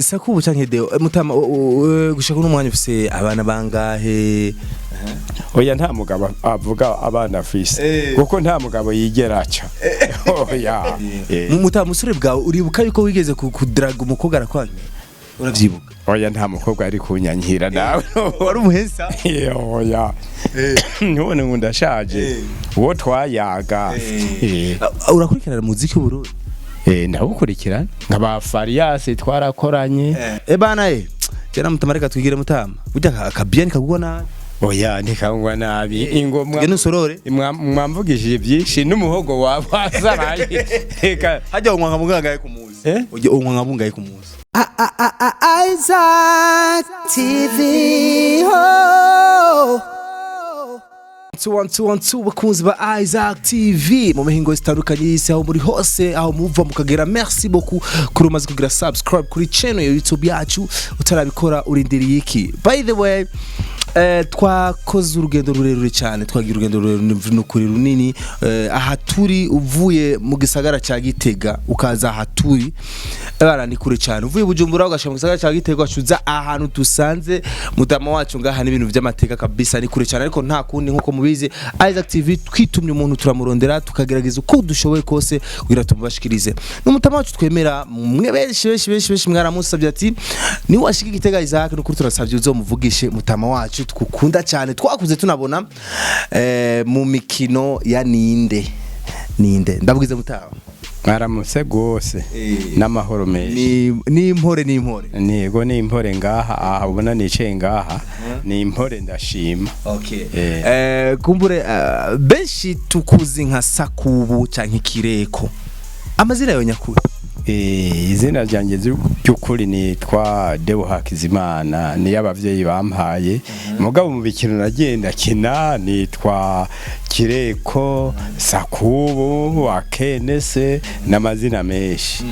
Sakubu canke Deo Mutama gushaka n'umwanya ufise abana bangahe? Oya nta mugabo avuga abana afise kuko nta mugabo yigera aca. Oya Mutama musore bwawe uribuka yuko wigeze kudraga umukobwa arakwanya? Uravyibuka? Oya nta mukobwa ari kunyanyira nawe. Wari umuhesa? Oya none ngundashaje uwo twayaga. Urakurikirana muziki w'Uburundi? Ndagukurikirana nkaba Farias twarakoranye. Bana Jera Mutama reka twigire Mutama. Burya akabieni kagubona. Oya ntikangwa nabi ingomwa Gene usorore mwamvugishije byinshi n'umuhogo wabazaraye reka hajya unkwa mungaye ku munsi uje unkwa mungaye ku munsi Isaac TV ho 212 bakunzi ba Isaac TV mu mihingo zitandukanye y'isi aho muri hose aho muva mukagera. Merci beaucoup kuri umaze kugira subscribe kuri channel ya YouTube yacu utarabikora urindiriye iki. By the way twakoze urugendo rurerure cyane, twagira urugendo rurerure runini aha turi uvuye mu gisagara cya Gitega ukaza aha turi barani kure cyane, uvuye Bujumbura ugashaka mu gisagara cya Gitega ucuza ahantu dusanze Mutama wacu ngaha n'ibintu by'amateka kabisa ni kure cyane, ariko nta kundi nkuko mubizi Isaac TV twitumye umuntu turamurondera tukagerageza uko dushoboye kose kugira tumubashikirize n'Umutama wacu twemera. Mwe benshi mwaramusabye ati ni washika Gitega Isaac n'ukuri turasabye uzomuvugishe Mutama wacu tukukunda cyane, twakuze tunabona mu mikino ya ninde ndavugize Mutama mwaramutse gose n'amahoro menshi ni impore nego ni impore ngaha aha ubona nice ngaha ni impore ndashima. Okay kumbure benshi tukuzi nka Sakubu canke Kireko, amazina yo nyakuri? Izina ryanjye ry'ukuri nitwa Deo Hakizimana, ni y'abavyeyi bampaye. Mugabo mu bikino nagenda kina nitwa Kireko, Sakubu, Akenese n'amazina menshi.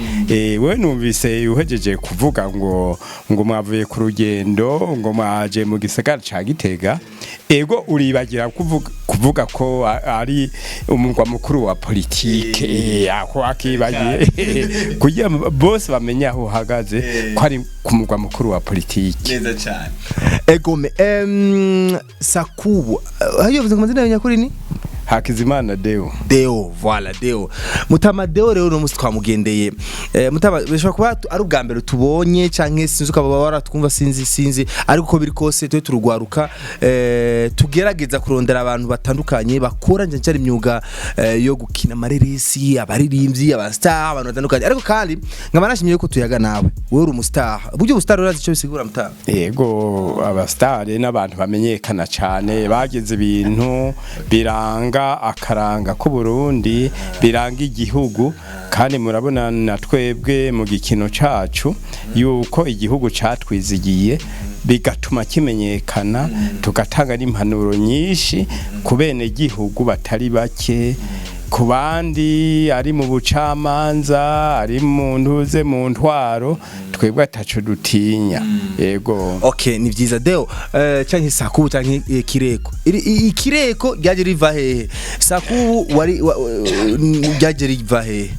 We numvise uhejeje kuvuga ngo mwavuye ku rugendo ngo mwaje mu gisagara ca Gitega, ego uribagira kuvuga ko ari umugwa mukuru wa politike ako akibagiye kugira bose bamenya aho uhagaze ko ari ku mugwa mukuru wa politike. Neza cyane. Egome Sakubu hayo bivuze amazina ya nyakuri ni Hakizimana Deo. Voilà Deo. Mutama Deo rero no musi twamugendeye. Mutama bishobora kuba ari ubwa mbere tubonye canke sinzi ukaba waratwumva sinzi ariko ko biri kose twe turugwaruka tugerageza kurondera abantu batandukanye bakora cyane imyuga yo gukina amareresi, abaririmbyi, abastar, abantu batandukanye, ariko kandi nkaba nashimye ko tuyaga nawe wewe uri umustar. Buryo ubustar urazi cyo bisigura Mutama? Yego abastar n'abantu bamenyekana cyane bageze ibintu biranga akaranga ku Burundi, biranga igihugu, kandi murabona na twebwe mu gikino cacu yuko igihugu catwizigiye bigatuma kimenyekana, tugatanga n'impanuro nyinshi ku bene gihugu batari bake, ku bandi ari mu bucamanza, ari mu ntuze mu ntwaro, twebwe ataco dutinya. Yego. Okay, ni vyiza Deo. Canke Sakubu canke Kireko. Kireko ryaje riva hehe? Sakubu wari ryaje riva hehe?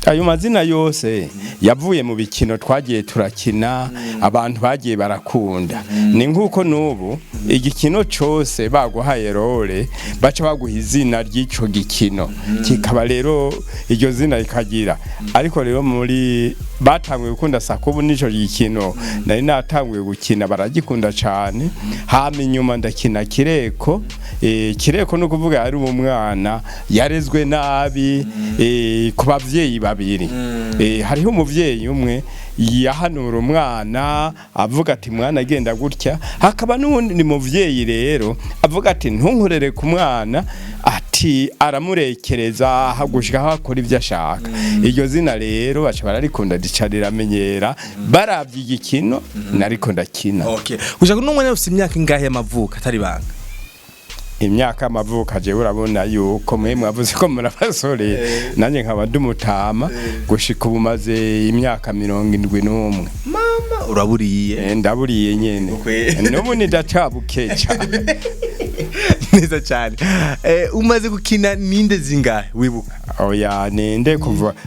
Ayo mazina yose yavuye mu bikino twagiye turakina, abantu bagiye barakunda. Ni nkuko nubu igikino cyose baguhaye role baca baguha izina ry'ico gikino, kikaba rero iryo zina rikagira. Ariko rero muri batanguye gukunda Sakubu nico gikino nari natanguye gukina baragikunda cyane. Hama inyuma ndakina Kireko. Kireko no kuvuga ari umwana yarezwe nabi ku bavyeyi babiri. Hariho umuvyeyi umwe yahanura umwana avuga ati mwana agenda gutya, hakaba n'undi muvyeyi rero avuga ati ntunkurere ku mwana, ati aramurekereza hagushika hakora ivyo ashaka. Iryo zina rero baca bararikunda dicarira menyera baravye igikino nariko ndakina. Okay, ushaka n'umwana ufite imyaka ingahe y'amavuka atari banga? Imyaka amavuka je urabona yuko mwe mwavuze ko murabasore nanye nkaba ndumutama gushika ubumaze imyaka 71. Mama uraburiye? Ndaburiye nyene. N'ubu ndacabukeca. Neza cyane. Umaze gukina ninde zingahe wibuka? oya ninde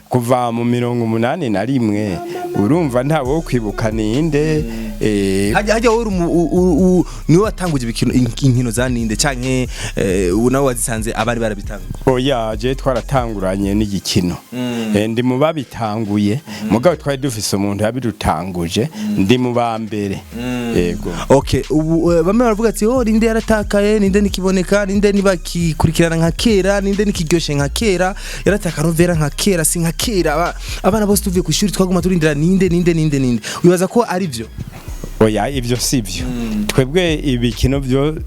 kuva mu 81 urumva ntawo kwibuka ninde hajya wowe niwe watanguje inkino za ninde canke nawe wazisanze abari barabitanga oya je twaratanguranye n'igikino ndi mu babitanguye mugabo twari dufise umuntu yabidutanguje ndi mu ba mbere yego okay ubu bamwe baravuga ati ninde yaratakaye ninde nikiboneka ninde nibakikurikirana nka kera ninde nikiryoshe nka kera yarataka novera nka kera si nka kera abana bose tuvuye ku ishuri twaguma turindira ninde wibaza ko ari byo oya ivyo sivyo twebwe ibikino byo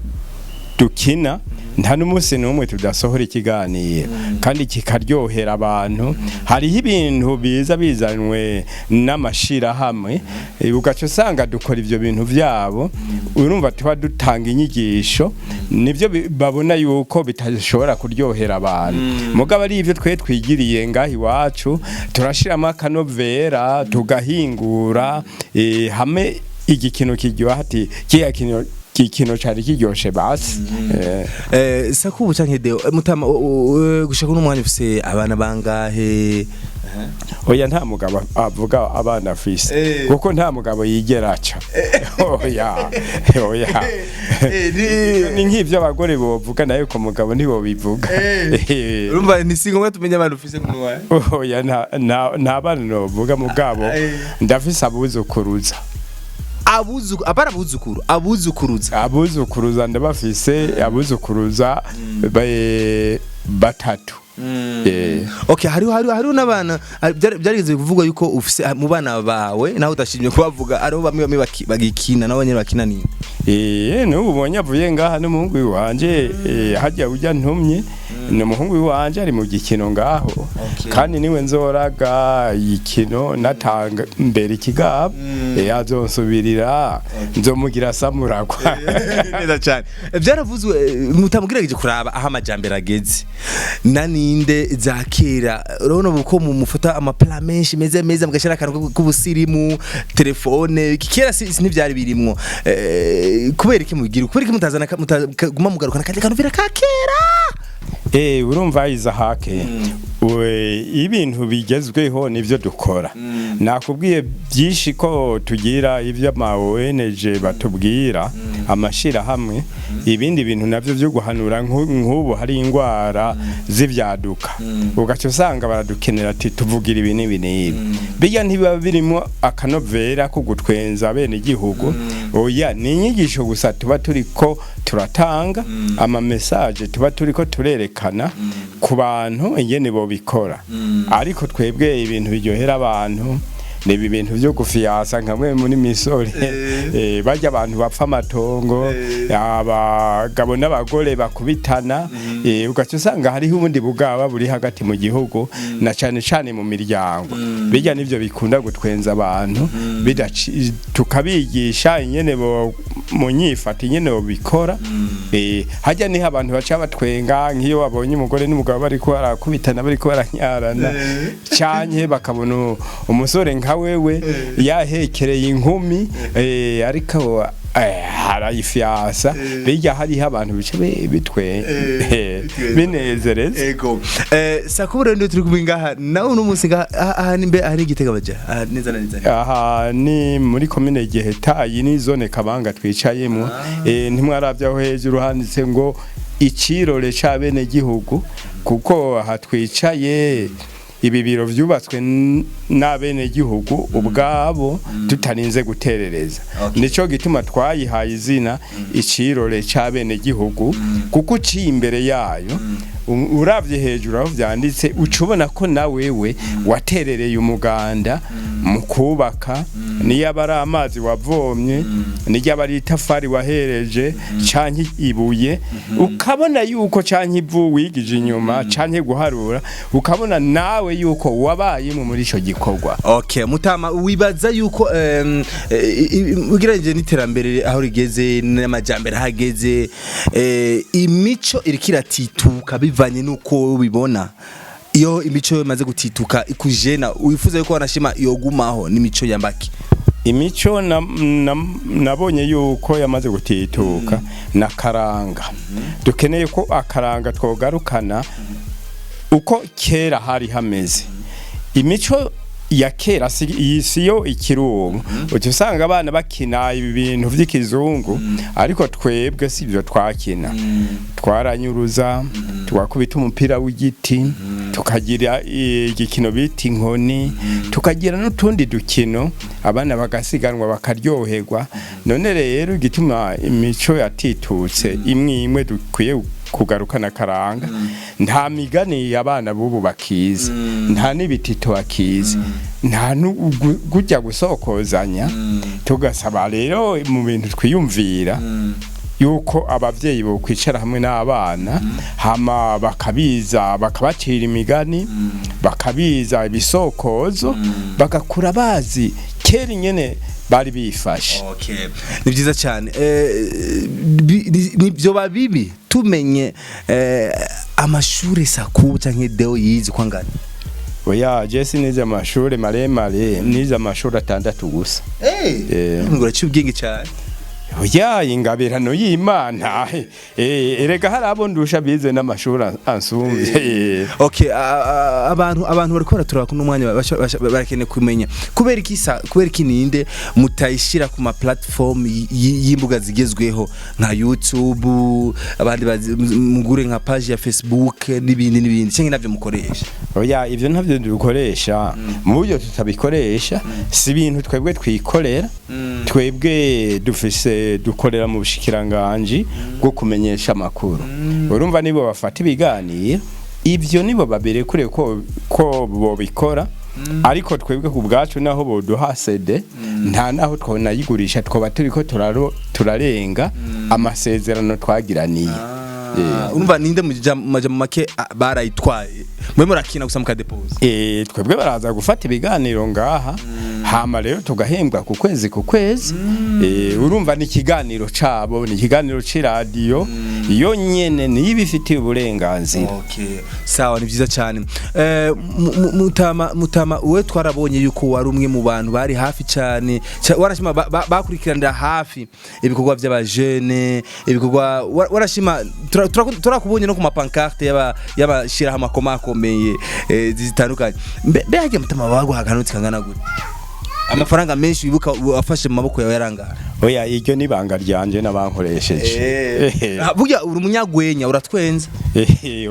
dukina nta n'umunsi n'umwe tudasohora ikiganiro kandi kikaryohera abantu hariho ibintu biza bizanwe n'amashira hamwe ugaca usanga dukora ivyo bintu vyabo urumva tuba dutanga inyigisho nivyo babona yuko bitashobora kuryohera abantu mugabo ari ivyo twe twigiriye ngahi iwacu turashiramo akanovera tugahingura hamwe igikino kiryoha ati kikino cari kiryoshe basi Sakubu canke Deo mutama gushaka n'umwanya ufise abana bangahe oya nta mugabo avuga abana afise kuko nta mugabo yigera aca oya ni nk'ivyo abagore bovuga nayo ko mugabo nibo bivuga urumva ni singo tumenye abantu ufise kumwe oya nta bana novuga mugabo ndafise abuzukuruza abuzukuruza ndabafise abuzukuruza batatu okay hariho n'abana byarigeze kuvugwa yuko ufise mu bana bawe naho udashimye kubavuga ariho bamwe bagikina nabo nyene bakina ni n'ubu ubonye avuye ngaha n'umuhungu wanje hajya ujya ntumye n'umuhungu wanje ari mu gikino ngaho kandi niwe nzoraga ikino natanga mbere ikigabo azonsubirira nzomugira samuragwa neza cyane byaravuzwe mutamugirageje kuraba aho amajambere ageze ninde zakera urabona uko mufata amapla menshi meze mugashira akantu k'ubusirimu telefone kera n'ivyari birimwo kubera iki mugira kubera iki mutazana guma mugarukana kandi kantu vira kakera urumva Isahake ibintu bigezweho nivyo dukora nakubwiye byinshi ko tugira ivyo ama ONG batubwira amashira hamwe ibindi bintu navyo byo guhanura nk'ubu hari ingwara z'ivyaduka ugaca usanga baradukenera ati tuvugira ibi n'ibi bijya ntiba birimo akanovera ko gutwenza bene igihugu oya ni inyigisho gusa tuba turiko turatanga ama message tuba turiko turerekana ku bantu ingene bo bikora ariko twebwe ibintu biryohera abantu nibi bintu byo gufiyasa nkamwe muri misore bajya abantu bapfa amatongo abagabo n'abagore bakubitana ugaca usanga hariho ubundi bugaba buri hagati mu gihugu na cyane mu miryango bijya nivyo bikunda gutwenza abantu tukabigisha inyene bo mu nyifata inyene bo bikora hajya niho abantu baca batwenga nk'iyo babonye umugore n'umugabo bari ko barakubitana bari ko baranyarana cyanye bakabona umusore wewe yahekereye inkumi ariko harayifyasa bijya hariho abantu bice bitwe binezereza ego Sakubure ndo turi kubingaha nawe n'umunsi aha nimbe ari igitega baje neza aha ni muri commune Giheta iyi ni zone Kabanga twicayemo ntimwaravyaho hejuru handitse ngo icirore ca bene gihugu kuko aha twicaye ibi biro vyubatswe n'abene gihugu ubwabo tutarinze guterereza nico gituma twayihaye izina icirore ca bene gihugu kuko uciye imbere yayo uravye hejuru aho vyanditse ucubona ko na wewe waterereye umuganda mu kubaka niyo abari amazi wavomye niyo abari itafari wahereje canke ibuye ukabona yuko canke ivu wigije inyuma canke guharura ukabona nawe yuko wabaye muri ico gikorwa okay mutama wibaza yuko ugiranje n'iterambere aho rigeze n'amajambere hageze imico irikiratituka bivanye nuko ubibona iyo imico imaze gutituka ikujena wifuza yuko wanashima yogumaho n'imico yambaki imico nabonye yuko yamaze gutituka na karanga dukeneye ko akaranga twogarukana uko kera hari hameze imico ya kera siyo ikirubu uti usanga abana bakina ibi bintu vy'ikizungu ariko twebwe sivyo twakina twaranyuruza twakubita umupira w'igiti tukagira igikino bita inkoni tukagira n'utundi dukino abana bagasiganwa bakaryoherwa none rero igituma imico yatitutse imwe dukwiye kugarukana karanga nta migani abana bubu bakizi nta n'ibitito bakizi nta gujya gusokozanya tugasaba rero mu bintu twiyumvira yuko abavyeyi bo kwicara hamwe n'abana hama bakabiza bakabacira imigani bakabiza ibisokozo bagakura bazi kera nyene bari bifashe. Okay, ni byiza cyane nibyo babibi tumenye amashuri sakubu canke deo yizi kwangana. Oya Jesse nize amashuri maremare nize amashuri 6 gusa. Ngura cyubwenge cyane. Oya ingabirano y'Imana erega harabo ndusha bize n'amashuri ansumvye. Okay, abantu bari kwaratura kuno mwanya barakene kumenya kubera iki ninde mutayishira ku ma platform y'imbuga zigezweho nka YouTube abandi mugure nka page ya Facebook n'ibindi cyangwa navyo mukoresha. Oya ivyo ntavyo dukoresha mu buryo tutabikoresha si ibintu twebwe twikorera twebwe dufise dukorera mu bushikiranganje bwo kumenyesha amakuru urumva nibo bafata ibiganiro ivyo nibo baberekure ko bo bikora ariko twebwe ku bwacu naho boduha CD nta naho twonayigurisha twoba turiko turarenga amasezerano twagiraniye. Urumva ninde majama make barayitwaye mwe murakina gusa mukadepose twebwe baraza gufata ibiganiro ngaha hama rero tugahembwa ku kwezi urumva ni ikiganiro cabo ni ikiganiro c'iradio iyo nyene ni ibifitiye uburenganzira. Okay, sawa ni byiza cyane. Mutama uwe twarabonye yuko wari umwe mu bantu bari hafi cyane warashima bakurikiranira hafi ibikorwa by'abajene ibikorwa warashima turakubonye no ku mapancarte y'abashira amakoma akomeye zitandukanye mbe hagiye Mutama baguhaganutse kangana gute amafaranga menshi wibuka wafashe mu maboko yawe yarangara. Oya iryo ni banga ryanje nabankoresheje burya uri umunyagwenya uratwenza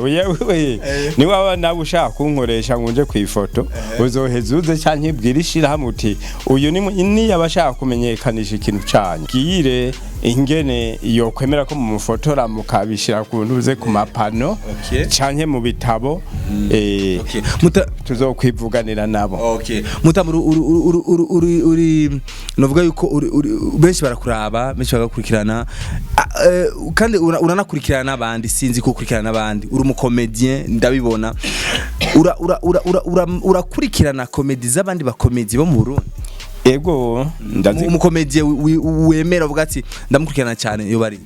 oya wewe ni waba nawe ushaka kunkoresha ngunje ku ifoto uzohezuze canke bwirishira hamuti uyu ni yabashaka kumenyekanisha ikintu canye gire ingene yo kwemera ko mu mufotora mukabishira ku ntuze ku mapano canke mu bitabo tuzokwivuganira nabo. Okay, Mutama uri novuga yuko benshi barakuraba benshi bagakurikirana kandi uranakurikirana n'abandi sinzi ko ukurikirana n'abandi uri umukomedien ndabibona urakurikirana komedi z'abandi bakomedi bo mu Burundi. Ego ndazi umukomedien wemera uvuga ati ndamukurikirana cyane yo bari.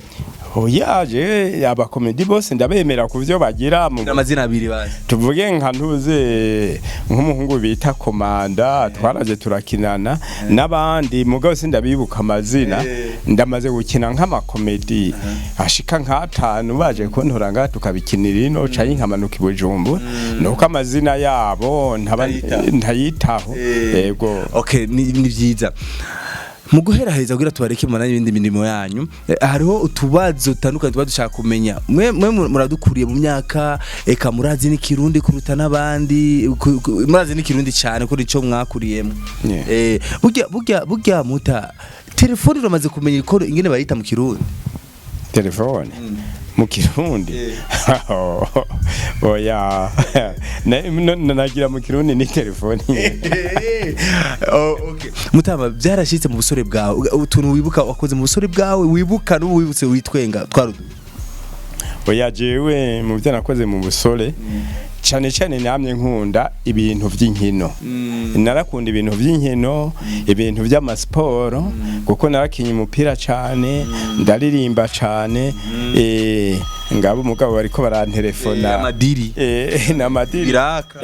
Oya je abakomedi bose ndabemera kuvyo bagira mu amazina abiri baje tuvuge nka ntuze nk'umuhungu bita Komanda twaraje turakinana n'abandi mugabo sindabibuka amazina ndamaze gukina nk'amakomedi ashika nka 5 baje kontoranga tukabikinira ino cayi nkamanuka ibujumbu nuko amazina yabo ntayitaho. Yego okay ni byiza mu guheraheza kugira tubareke mu n'ibindi mirimo yanyu hariho utubazo tandukanye dushaka kumenya mwe muradukuriye mu myaka eka murazi n'ikirundi kuruta n'abandi murazi n'ikirundi cyane kuri ico mwakuriyemo burya Muta telefone uramaze kumenya ikoro ingene bayita mu kirundi telefone mu kirundi oya nagira mu kirundi ni telefone. Okay, Mutama byarashitse mu busore bwawe utuntu wibuka wakoze mu busore bwawe wibuka n'uwibutse witwenga twarudu. Oya jewe mu byo nakoze mu busore cyane namye nkunda ibintu vy'inkino narakunda ibintu vy'inkino ibintu by'amasiporo kuko narakinye umupira cyane ndaririmba cyane ngabo umugabo bariko barantelefona amadiri n'amadiri biraka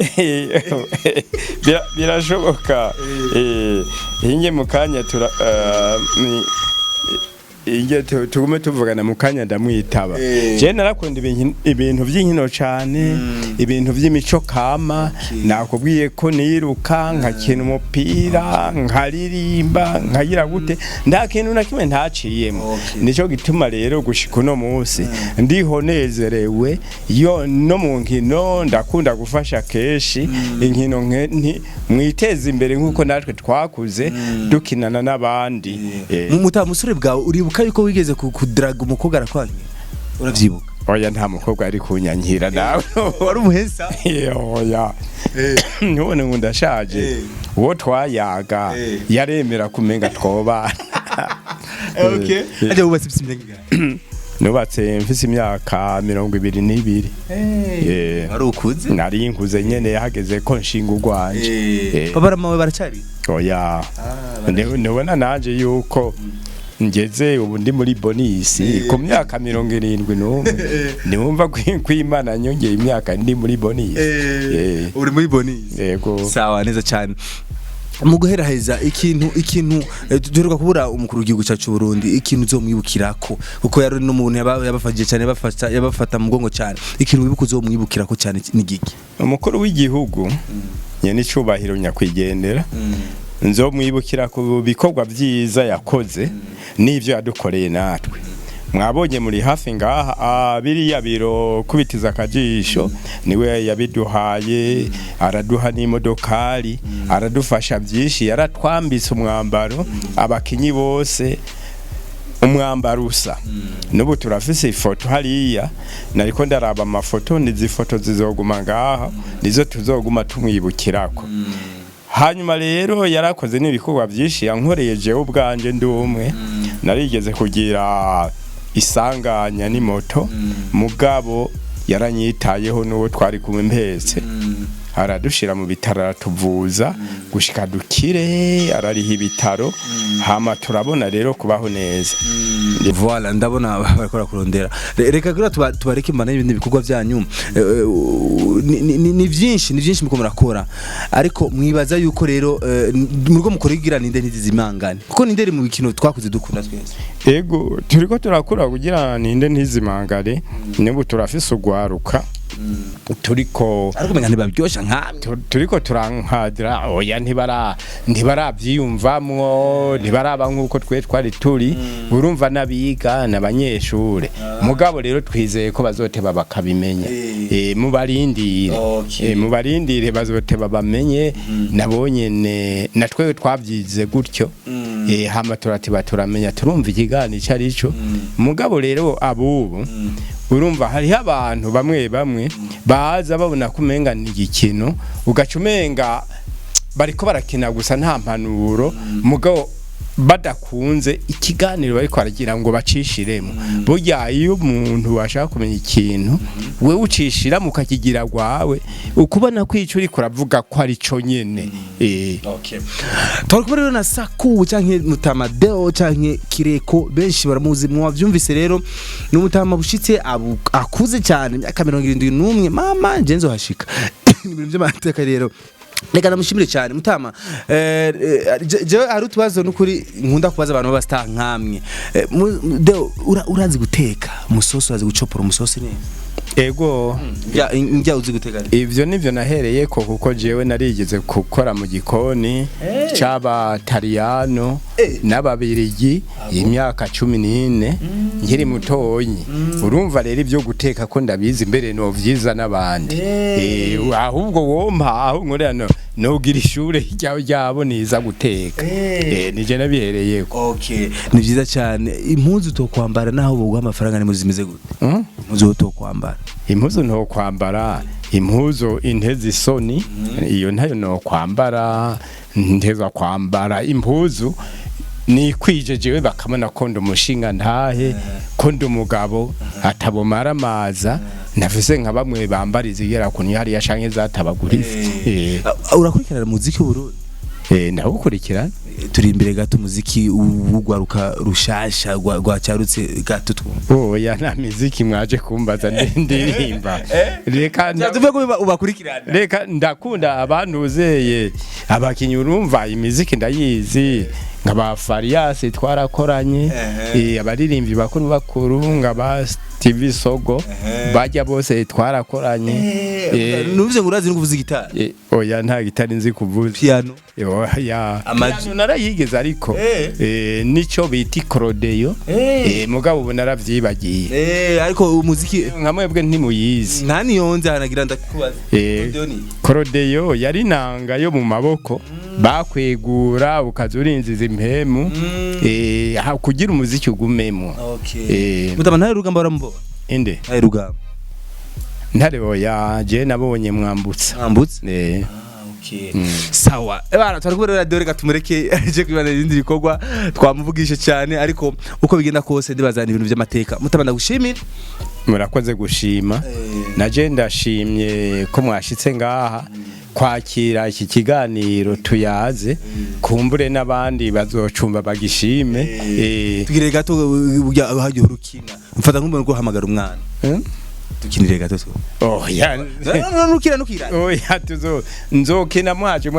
birashoboka inge mukanya inge tugume tuvugana mu kanya ndamwitaba je narakunda ibintu by'inkino cyane ibintu by'imico kama nakubwiye ko niruka nkakina umupira nkaririmba nkagira gute nda kintu na kimwe ntaciyemo nico gituma rero gushika no munsi ndiho nezerewe yo no mu nkino ndakunda gufasha keshi inkino mwiteza imbere nkuko natwe twakuze dukinana n'abandi musore bwawe uribuka yuko wigeze kudraga umukobwa arakwanye uravyibuka oya nta mukobwa ari kunyankira nawe wari umuhesa oya none ngundashaje uwo twayaga yaremera kumenga twobana okay aje ubatse imyaka nubatse mfise imyaka 22 ari ukuze nari nkuze nyene yahageze ko nshinga urwanje babara mawe baracari oya ndabona naje yuko ngeze ubu ndi muri bonisi ku myaka 71 niwumva kwimana nyongeye imyaka ndi muri bonisi uri muri bonisi yego sawa neza cyane mu guheraheza ikintu duheruka kubura umukuru w'igihugu cyacu Burundi ikintu uzomwibukirako kuko yari no muntu yabafashije cyane yabafata mu gongo cyane ikintu wibuka uzomwibukirako cyane n'igiki umukuru w'igihugu nyene icubahiro nyakwigendera nzomwibukira ku bikorwa byiza yakoze n'ivyo yadukoreye natwe mwabonye muri hafi ngaha biriya biro kubitiza akajisho niwe yabiduhaye araduha n'imodokari aradufasha byinshi yaratwambitse umwambaro abakinyi bose umwambaro usa n'ubu turafise ifoto hariya nariko ndaraba amafoto nizifoto zizoguma ngaha nizo tuzoguma tumwibukirako hanyuma rero yarakoze n'ibikorwa byinshi yankoreye jewe ubwanje ndumwe narigeze kugira isanganya ni moto mugabo yaranyitayeho n'uwo twari kumwe mpese aradushira mu bitaro aratuvuza gushika dukire arariha ibitaro hama turabona rero kubaho neza voilà ndabona bakora kurondera reka gura tubareke imana n'ibindi bikorwa byanyu ni byinshi muko murakora ariko mwibaza yuko rero murgo mukorigira ninde ntizimangane kuko ninde mu bikino twakuze dukunda twese ego turiko turakura kugira ninde ntizimangane nibu turafise ugwaruka turiko ariko menga ntibabyosha nkamwe turiko turankadira oya ntibaravyiyumvamwo ntibaraba nkuko twari turi urumva nabiga nabanyeshure mugabo rero twizeye ko bazoteba bakabimenya mubarindire bazoteba bamenye nabonyene natwe twavyize gutyo hama turatiba turamenya turumva ikigani carico mugabo rero abubu urumva hari abantu bamwe baza babona kumenga ni igikino ugacumenga bariko barakina gusa nta mpanuro mugabo badakunze ikiganiro bariko aragira ngo bacishiremo burya iyo umuntu washaka kumenya ikintu we ucishira mukakigira gwawe ukubona kwica uri kuravuga ko ari cyo nyene okay twariko rero na Saku canke Mutamadeo canke Kireko benshi baramuzi mwavyumvise rero n'umutama bushitse akuze cyane myaka 71 mama njenzo hashika ibintu by'amateka rero reka namushimire cyane Mutama je ari utubazo n'ukuri nkunda kubaza abantu b'abastar nkamwe urazi guteka musoso urazi gucopora umusosi neza ego njya uzi guteka ivyo nivyo nahereye ko kuko jewe narigeze gukora mu gikoni cyaba Tariano n'ababirigi imyaka 14 nkiri mutonyi urumva rero ivyo guteka ko ndabizi imbere no vyiza nabandi ahubwo wompa aho nkorera nogira ishure ryabo niza guteka nije nabihereye ko okay ni vyiza cyane impuzu to kwambara naho bugwa amafaranga ni muzimeze gute impuzu to kwambara impuzu no kwambara impuzu intezi soni iyo ntayo no kwambara nteza kwambara impuzu ni kwijejewe bakamana ko ndumushinga ntahe ko ndumugabo atabomara amaza nafise nka bamwe bambariza igera kunyi hari yashanke zatabagurize urakurikirana muziki w'Uburundi ndawukurikirana turi imbere gato muziki ugwaruka rushasha rwacyarutse gato oya nta muziki mwaje kumbaza ndirimba reka tuvuge ko ubakurikirana reka ndakunda abantu uzeye abakinyi urumva imiziki ndayizi nkaba Farias twarakoranye abaririmbyi bakuru nkaba TV Sogo bajya bose twarakoranye nuvuze ngo urazi no kuvuza gitari oya nta gitari nzi kuvuza piano ya piano narayigeze ariko nico biti Crodeyo mugabo ubu naravyibagiye ariko umuziki nkamwebwe ntimuyizi nani yonze hanagira ndakubaza Crodeyo yari nanga yo mu maboko bakwegura ukazurinziza impemu kugira umuziki ugumemo mutama ntare rugamba barambo inde ntare rugamba ntare oya je nabonye mwambutsa sawa bana twarakubera radio reka tumureke aje kwibana ibindi bikorwa twamuvugisha cyane ariko uko bigenda kose ndibazana ibintu by'amateka mutabana gushimira murakoze gushima naje ndashimye ko mwashitse ngaha kwakira iki kiganiro tuyaze kumbure n'abandi bazocumba bagishime tugire gato burya hagiye urukina mfata nk'umuntu ko hamagara umwana tukinire gato oya nukira oya nzokina mwaje